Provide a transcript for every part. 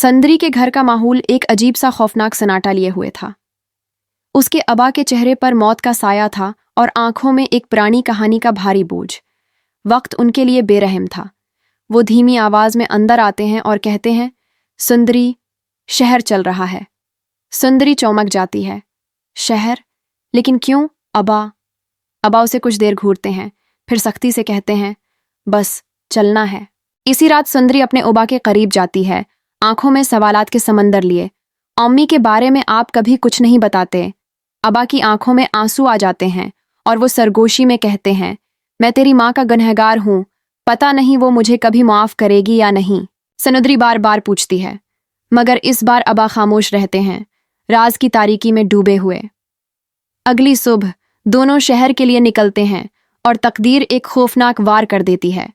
संदरी के घर का माहौल एक अजीब सा खौफनाक सन्नाटा लिए हुए था। उसके अबा के चेहरे पर मौत का साया था और आंखों में एक पुरानी कहानी का भारी बोझ। वक्त उनके लिए बेरहम था। वो धीमी आवाज में अंदर आते हैं और कहते हैं, सुंदरी, शहर चल रहा है। सुंदरी चौंक जाती है। शहर? लेकिन क्यों? अबा उसे कुछ देर घूरते हैं, फिर सख्ती से कहते हैं, बस चलना है। इसी रात सुंदरी अपने अबा के करीब जाती है, आंखों में सवालात के समंदर लिए। अम्मी के बारे में आप कभी कुछ नहीं बताते। अबा की आंखों में आंसू आ जाते हैं और वो सरगोशी में कहते हैं, मैं तेरी माँ का गुनहगार हूँ, पता नहीं वो मुझे कभी माफ करेगी या नहीं। सनुद्री बार बार पूछती है, मगर इस बार अबा खामोश रहते हैं, राज की तारीकी में डूबे हुए। अगली सुबह दोनों शहर के लिए निकलते हैं और तकदीर एक खौफनाक वार कर देती है।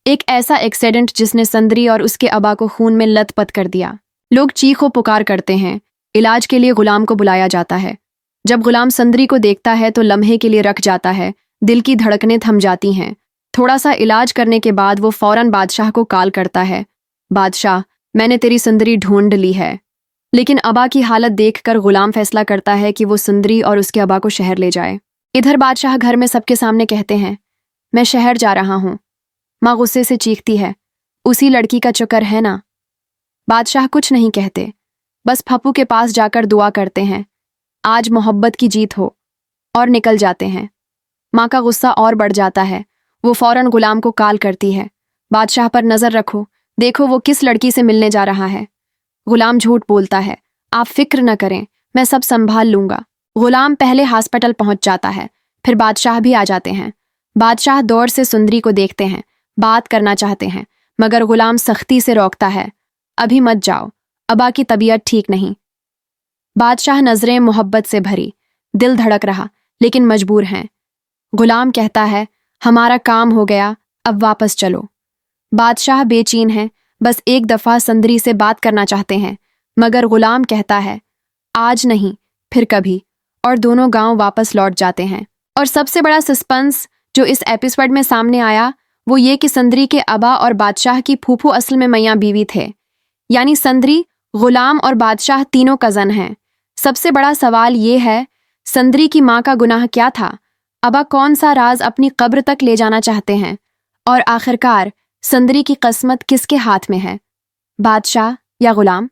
एक ऐसा एक्सीडेंट जिसने संदरी और उसके अबा को खून में लथपथ कर दिया। लोग चीखो पुकार करते हैं। इलाज के लिए गुलाम को बुलाया जाता है। जब गुलाम संदरी को देखता है तो लम्हे के लिए रख जाता है, दिल की धड़कनें थम जाती हैं। थोड़ा सा इलाज करने के बाद वो फौरन बादशाह को कॉल करता है, बादशाह, मैंने तेरी सुंदरी ढूंढ ली है। लेकिन अबा की हालत देखकर गुलाम फैसला करता है कि वो सुंदरी और उसके अबा को शहर ले जाए। इधर बादशाह घर में सबके सामने कहते हैं, मैं शहर जा रहा हूँ। माँ गुस्से से चीखती है, उसी लड़की का चक्कर है ना। बादशाह कुछ नहीं कहते, बस फप्पू के पास जाकर दुआ करते हैं, आज मोहब्बत की जीत हो, और निकल जाते हैं। माँ का गुस्सा और बढ़ जाता है। वो फौरन गुलाम को कॉल करती है, बादशाह पर नजर रखो, देखो वो किस लड़की से मिलने जा रहा है। गुलाम झूठ बोलता है, आप फिक्र न करें, मैं सब संभाल लूंगा। गुलाम पहले हॉस्पिटल पहुंच जाता है, फिर बादशाह भी आ जाते हैं। बादशाह दौड़ से सुंदरी को देखते हैं, बात करना चाहते हैं, मगर गुलाम सख्ती से रोकता है, अभी मत जाओ, अबा की तबीयत ठीक नहीं। बादशाह नजरें मोहब्बत से भरी, दिल धड़क रहा, लेकिन मजबूर हैं। गुलाम कहता है, हमारा काम हो गया, अब वापस चलो। बादशाह बेचैन हैं, बस एक दफा संदरी से बात करना चाहते हैं, मगर गुलाम कहता है, आज नहीं, फिर कभी। और दोनों गांव वापस लौट जाते हैं। और सबसे बड़ा सस्पेंस जो इस एपिसोड में सामने आया वो ये कि संदरी के अबा और बादशाह की फूफू असल में मियाँ बीवी थे। यानी संदरी, गुलाम और बादशाह तीनों कजन हैं। सबसे बड़ा सवाल ये है, संदरी की माँ का गुनाह क्या था? अबा कौन सा राज अपनी कब्र तक ले जाना चाहते हैं? और आखिरकार संदरी की किस्मत किसके हाथ में है, बादशाह या गुलाम?